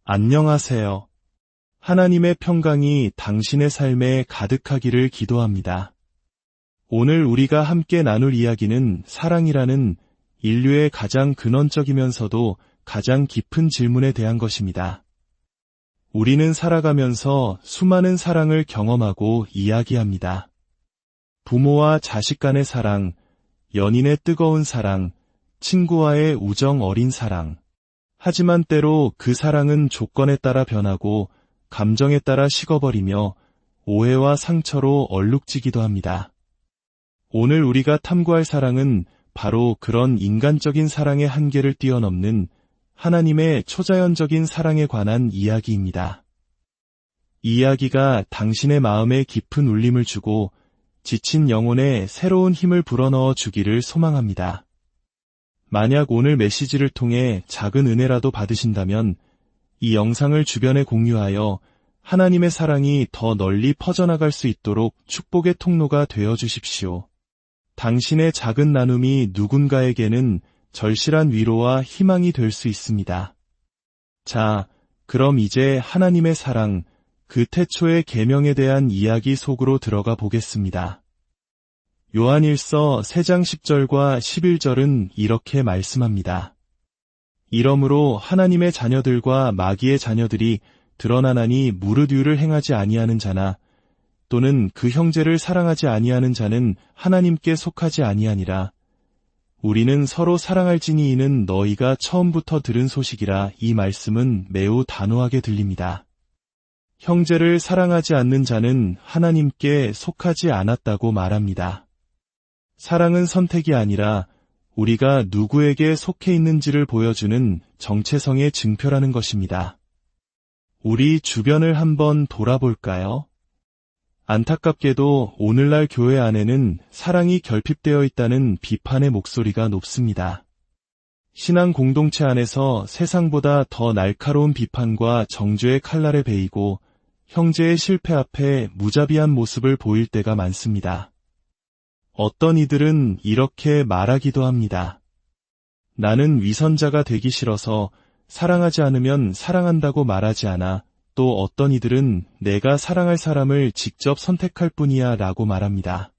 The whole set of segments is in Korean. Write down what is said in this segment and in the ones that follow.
안녕하세요. 하나님의 평강이 당신의 삶에 가득하기를 기도합니다. 오늘 우리가 함께 나눌 이야기는 사랑이라는 인류의 가장 근원적이면서도 가장 깊은 질문에 대한 것입니다. 우리는 살아가면서 수많은 사랑을 경험하고 이야기합니다. 부모와 자식 간의 사랑, 연인의 뜨거운 사랑, 친구와의 우정 어린 사랑. 하지만 때로 그 사랑은 조건에 따라 변하고 감정에 따라 식어버리며 오해와 상처로 얼룩지기도 합니다. 오늘 우리가 탐구할 사랑은 바로 그런 인간적인 사랑의 한계를 뛰어넘는 하나님의 초자연적인 사랑에 관한 이야기입니다. 이 이야기가 당신의 마음에 깊은 울림을 주고 지친 영혼에 새로운 힘을 불어넣어 주기를 소망합니다. 만약 오늘 메시지를 통해 작은 은혜라도 받으신다면 이 영상을 주변에 공유하여 하나님의 사랑이 더 널리 퍼져나갈 수 있도록 축복의 통로가 되어 주십시오. 당신의 작은 나눔이 누군가에게는 절실한 위로와 희망이 될 수 있습니다. 자, 그럼 이제 하나님의 사랑, 그 태초의 계명에 대한 이야기 속으로 들어가 보겠습니다. 요한일서 3장 10절과 11절은 이렇게 말씀합니다. 이러므로 하나님의 자녀들과 마귀의 자녀들이 드러나나니 무릇 의를 행하지 아니하는 자나 또는 그 형제를 사랑하지 아니하는 자는 하나님께 속하지 아니하니라. 우리는 서로 사랑할지니 이는 너희가 처음부터 들은 소식이라. 이 말씀은 매우 단호하게 들립니다. 형제를 사랑하지 않는 자는 하나님께 속하지 않았다고 말합니다. 사랑은 선택이 아니라 우리가 누구에게 속해 있는지를 보여주는 정체성의 증표라는 것입니다. 우리 주변을 한번 돌아볼까요? 안타깝게도 오늘날 교회 안에는 사랑이 결핍되어 있다는 비판의 목소리가 높습니다. 신앙 공동체 안에서 세상보다 더 날카로운 비판과 정죄의 칼날에 베이고 형제의 실패 앞에 무자비한 모습을 보일 때가 많습니다. 어떤 이들은 이렇게 말하기도 합니다. 나는 위선자가 되기 싫어서 사랑하지 않으면 사랑한다고 말하지 않아. 또 어떤 이들은 내가 사랑할 사람을 직접 선택할 뿐이야 라고 말합니다.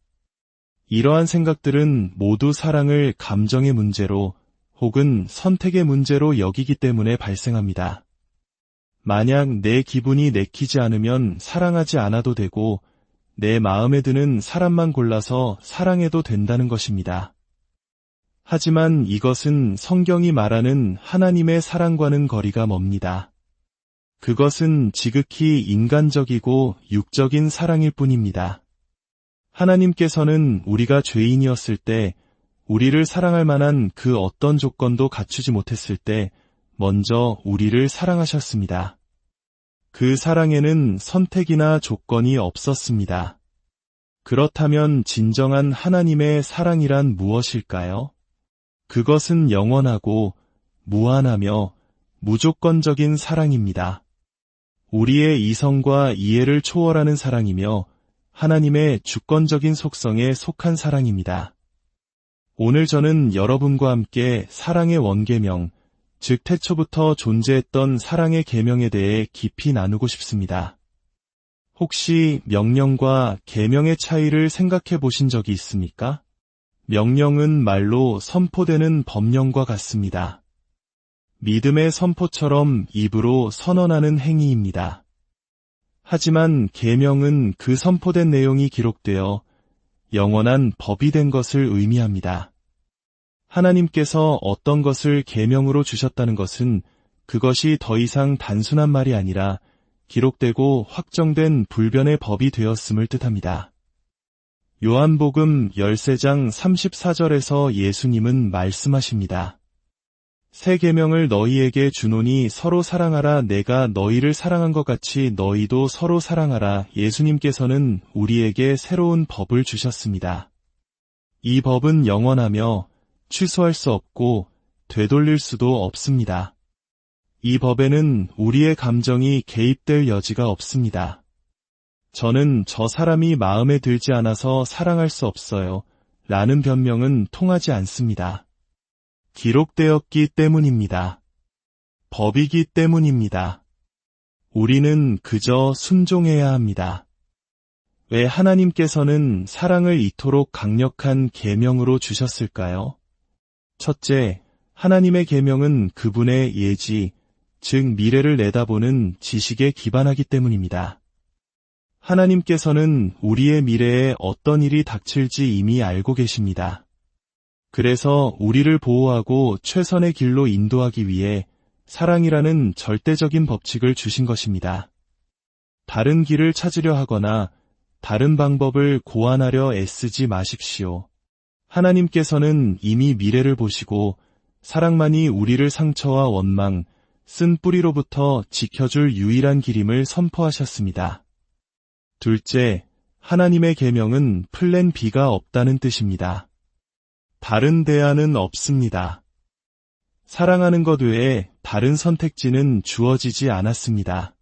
이러한 생각들은 모두 사랑을 감정의 문제로 혹은 선택의 문제로 여기기 때문에 발생합니다. 만약 내 기분이 내키지 않으면 사랑하지 않아도 되고 내 마음에 드는 사람만 골라서 사랑해도 된다는 것입니다. 하지만 이것은 성경이 말하는 하나님의 사랑과는 거리가 멉니다. 그것은 지극히 인간적이고 육적인 사랑일 뿐입니다. 하나님께서는 우리가 죄인이었을 때, 우리를 사랑할 만한 그 어떤 조건도 갖추지 못했을 때, 먼저 우리를 사랑하셨습니다. 그 사랑에는 선택이나 조건이 없었습니다. 그렇다면 진정한 하나님의 사랑이란 무엇일까요? 그것은 영원하고 무한하며 무조건적인 사랑입니다. 우리의 이성과 이해를 초월하는 사랑이며 하나님의 주권적인 속성에 속한 사랑입니다. 오늘 저는 여러분과 함께 사랑의 원계명, 즉 태초부터 존재했던 사랑의 계명에 대해 깊이 나누고 싶습니다. 혹시 명령과 계명의 차이를 생각해 보신 적이 있습니까? 명령은 말로 선포되는 법령과 같습니다. 믿음의 선포처럼 입으로 선언하는 행위입니다. 하지만 계명은 그 선포된 내용이 기록되어 영원한 법이 된 것을 의미합니다. 하나님께서 어떤 것을 계명으로 주셨다는 것은 그것이 더 이상 단순한 말이 아니라 기록되고 확정된 불변의 법이 되었음을 뜻합니다. 요한복음 13장 34절에서 예수님은 말씀하십니다. 새 계명을 너희에게 주노니 서로 사랑하라. 내가 너희를 사랑한 것 같이 너희도 서로 사랑하라. 예수님께서는 우리에게 새로운 법을 주셨습니다. 이 법은 영원하며 취소할 수 없고 되돌릴 수도 없습니다. 이 법에는 우리의 감정이 개입될 여지가 없습니다. 저는 저 사람이 마음에 들지 않아서 사랑할 수 없어요. 라는 변명은 통하지 않습니다. 기록되었기 때문입니다. 법이기 때문입니다. 우리는 그저 순종해야 합니다. 왜 하나님께서는 사랑을 이토록 강력한 계명으로 주셨을까요? 첫째, 하나님의 계명은 그분의 예지, 즉 미래를 내다보는 지식에 기반하기 때문입니다. 하나님께서는 우리의 미래에 어떤 일이 닥칠지 이미 알고 계십니다. 그래서 우리를 보호하고 최선의 길로 인도하기 위해 사랑이라는 절대적인 법칙을 주신 것입니다. 다른 길을 찾으려 하거나 다른 방법을 고안하려 애쓰지 마십시오. 하나님께서는 이미 미래를 보시고 사랑만이 우리를 상처와 원망, 쓴 뿌리로부터 지켜줄 유일한 길임을 선포하셨습니다. 둘째, 하나님의 계명은 플랜 B가 없다는 뜻입니다. 다른 대안은 없습니다. 사랑하는 것 외에 다른 선택지는 주어지지 않았습니다.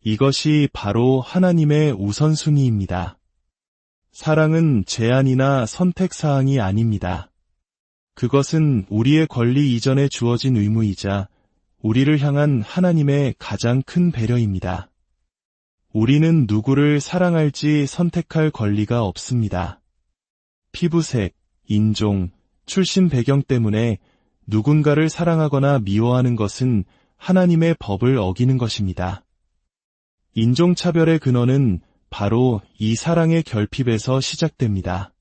이것이 바로 하나님의 우선순위입니다. 사랑은 제한이나 선택사항이 아닙니다. 그것은 우리의 권리 이전에 주어진 의무이자 우리를 향한 하나님의 가장 큰 배려입니다. 우리는 누구를 사랑할지 선택할 권리가 없습니다. 피부색, 인종, 출신 배경 때문에 누군가를 사랑하거나 미워하는 것은 하나님의 법을 어기는 것입니다. 인종차별의 근원은 바로 이 사랑의 결핍에서 시작됩니다.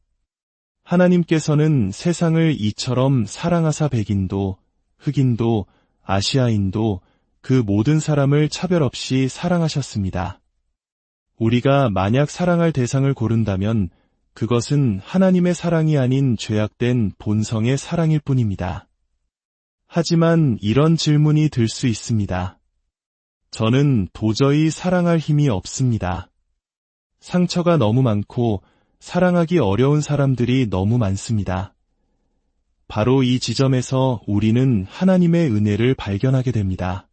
하나님께서는 세상을 이처럼 사랑하사 백인도, 흑인도, 아시아인도 그 모든 사람을 차별 없이 사랑하셨습니다. 우리가 만약 사랑할 대상을 고른다면 그것은 하나님의 사랑이 아닌 죄악된 본성의 사랑일 뿐입니다. 하지만 이런 질문이 들 수 있습니다. 저는 도저히 사랑할 힘이 없습니다. 상처가 너무 많고 사랑하기 어려운 사람들이 너무 많습니다. 바로 이 지점에서 우리는 하나님의 은혜를 발견하게 됩니다.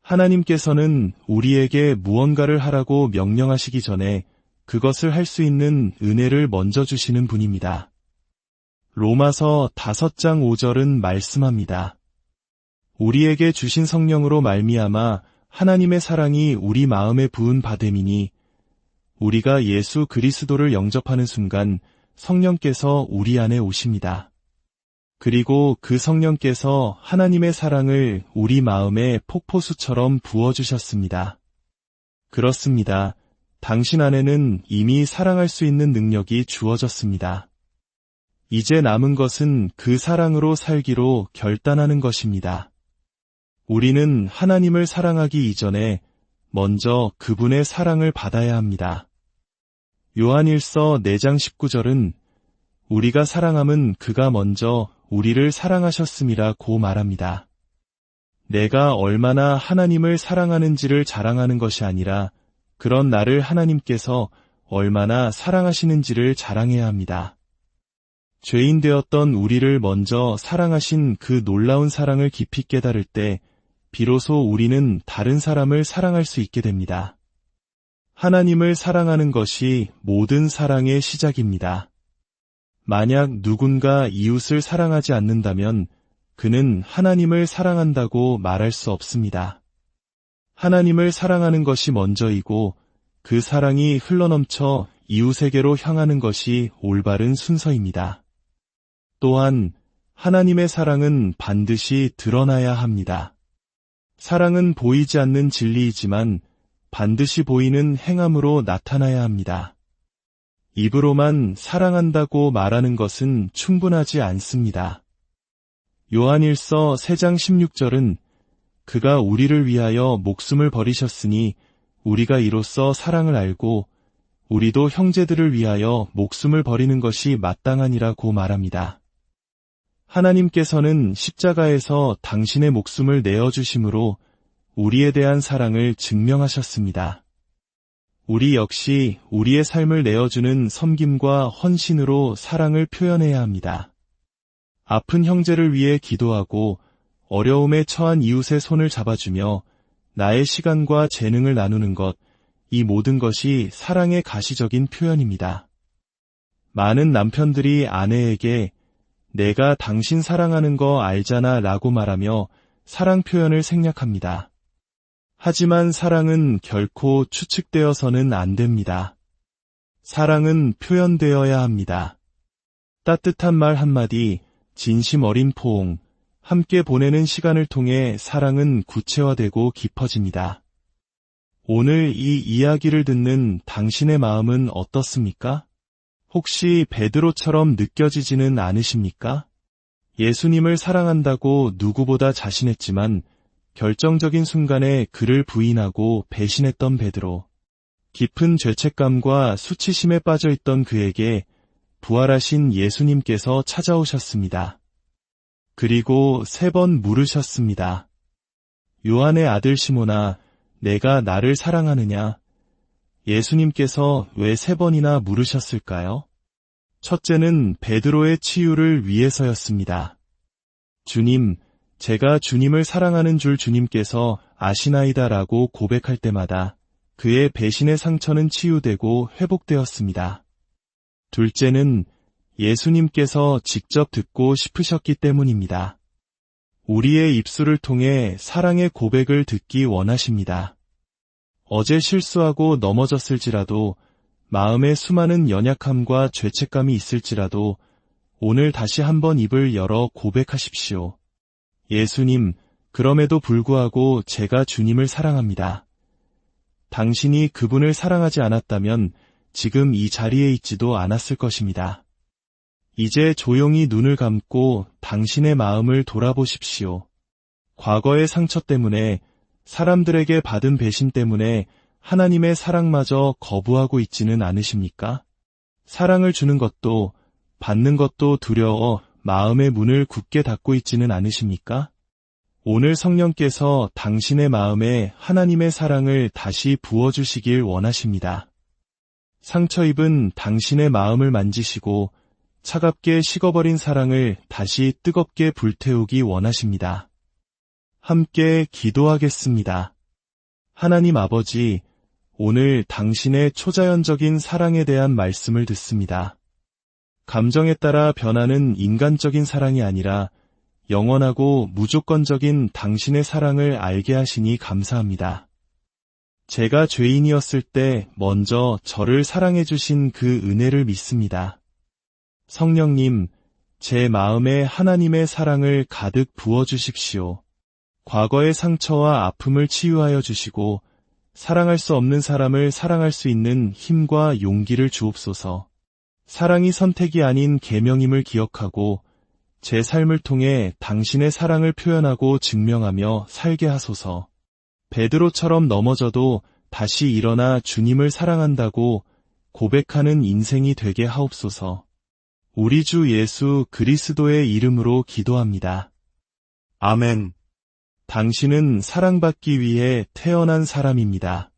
하나님께서는 우리에게 무언가를 하라고 명령하시기 전에 그것을 할 수 있는 은혜를 먼저 주시는 분입니다. 로마서 5장 5절은 말씀합니다. 우리에게 주신 성령으로 말미암아 하나님의 사랑이 우리 마음에 부은 바됨이니 우리가 예수 그리스도를 영접하는 순간 성령께서 우리 안에 오십니다. 그리고 그 성령께서 하나님의 사랑을 우리 마음에 폭포수처럼 부어주셨습니다. 그렇습니다. 당신 안에는 이미 사랑할 수 있는 능력이 주어졌습니다. 이제 남은 것은 그 사랑으로 살기로 결단하는 것입니다. 우리는 하나님을 사랑하기 이전에 먼저 그분의 사랑을 받아야 합니다. 요한일서 4장 19절은 우리가 사랑함은 그가 먼저 우리를 사랑하셨음이라고 말합니다. 내가 얼마나 하나님을 사랑하는지를 자랑하는 것이 아니라 그런 나를 하나님께서 얼마나 사랑하시는지를 자랑해야 합니다. 죄인 되었던 우리를 먼저 사랑하신 그 놀라운 사랑을 깊이 깨달을 때 비로소 우리는 다른 사람을 사랑할 수 있게 됩니다. 하나님을 사랑하는 것이 모든 사랑의 시작입니다. 만약 누군가 이웃을 사랑하지 않는다면 그는 하나님을 사랑한다고 말할 수 없습니다. 하나님을 사랑하는 것이 먼저이고 그 사랑이 흘러넘쳐 이웃에게로 향하는 것이 올바른 순서입니다. 또한 하나님의 사랑은 반드시 드러나야 합니다. 사랑은 보이지 않는 진리이지만 반드시 보이는 행함으로 나타나야 합니다. 입으로만 사랑한다고 말하는 것은 충분하지 않습니다. 요한일서 3장 16절은 그가 우리를 위하여 목숨을 버리셨으니 우리가 이로써 사랑을 알고 우리도 형제들을 위하여 목숨을 버리는 것이 마땅하니라고 말합니다. 하나님께서는 십자가에서 당신의 목숨을 내어주심으로 우리에 대한 사랑을 증명하셨습니다. 우리 역시 우리의 삶을 내어주는 섬김과 헌신으로 사랑을 표현해야 합니다. 아픈 형제를 위해 기도하고 어려움에 처한 이웃의 손을 잡아주며 나의 시간과 재능을 나누는 것, 이 모든 것이 사랑의 가시적인 표현입니다. 많은 남편들이 아내에게 내가 당신 사랑하는 거 알잖아 라고 말하며 사랑 표현을 생략합니다. 하지만 사랑은 결코 추측되어서는 안 됩니다. 사랑은 표현되어야 합니다. 따뜻한 말 한마디, 진심 어린 포옹, 함께 보내는 시간을 통해 사랑은 구체화되고 깊어집니다. 오늘 이 이야기를 듣는 당신의 마음은 어떻습니까? 혹시 베드로처럼 느껴지지는 않으십니까? 예수님을 사랑한다고 누구보다 자신했지만 결정적인 순간에 그를 부인하고 배신했던 베드로. 깊은 죄책감과 수치심에 빠져있던 그에게 부활하신 예수님께서 찾아오셨습니다. 그리고 3번 물으셨습니다. 요한의 아들 시몬아, 내가 나를 사랑하느냐? 예수님께서 왜 3번이나 물으셨을까요? 첫째는 베드로의 치유를 위해서였습니다. 주님, 제가 주님을 사랑하는 줄 주님께서 아시나이다라고 고백할 때마다 그의 배신의 상처는 치유되고 회복되었습니다. 둘째는 예수님께서 직접 듣고 싶으셨기 때문입니다. 우리의 입술을 통해 사랑의 고백을 듣기 원하십니다. 어제 실수하고 넘어졌을지라도, 마음에 수많은 연약함과 죄책감이 있을지라도 오늘 다시 한번 입을 열어 고백하십시오. 예수님, 그럼에도 불구하고 제가 주님을 사랑합니다. 당신이 그분을 사랑하지 않았다면 지금 이 자리에 있지도 않았을 것입니다. 이제 조용히 눈을 감고 당신의 마음을 돌아보십시오. 과거의 상처 때문에, 사람들에게 받은 배신 때문에 하나님의 사랑마저 거부하고 있지는 않으십니까? 사랑을 주는 것도 받는 것도 두려워 마음의 문을 굳게 닫고 있지는 않으십니까? 오늘 성령께서 당신의 마음에 하나님의 사랑을 다시 부어주시길 원하십니다. 상처 입은 당신의 마음을 만지시고 차갑게 식어버린 사랑을 다시 뜨겁게 불태우기 원하십니다. 함께 기도하겠습니다. 하나님 아버지, 오늘 당신의 초자연적인 사랑에 대한 말씀을 듣습니다. 감정에 따라 변하는 인간적인 사랑이 아니라 영원하고 무조건적인 당신의 사랑을 알게 하시니 감사합니다. 제가 죄인이었을 때 먼저 저를 사랑해 주신 그 은혜를 믿습니다. 성령님, 제 마음에 하나님의 사랑을 가득 부어주십시오. 과거의 상처와 아픔을 치유하여 주시고 사랑할 수 없는 사람을 사랑할 수 있는 힘과 용기를 주옵소서. 사랑이 선택이 아닌 계명임을 기억하고 제 삶을 통해 당신의 사랑을 표현하고 증명하며 살게 하소서. 베드로처럼 넘어져도 다시 일어나 주님을 사랑한다고 고백하는 인생이 되게 하옵소서. 우리 주 예수 그리스도의 이름으로 기도합니다. 아멘. 당신은 사랑받기 위해 태어난 사람입니다.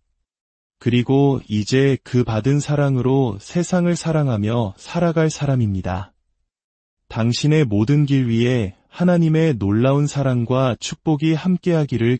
그리고 이제 그 받은 사랑으로 세상을 사랑하며 살아갈 사람입니다. 당신의 모든 길 위에 하나님의 놀라운 사랑과 축복이 함께하기를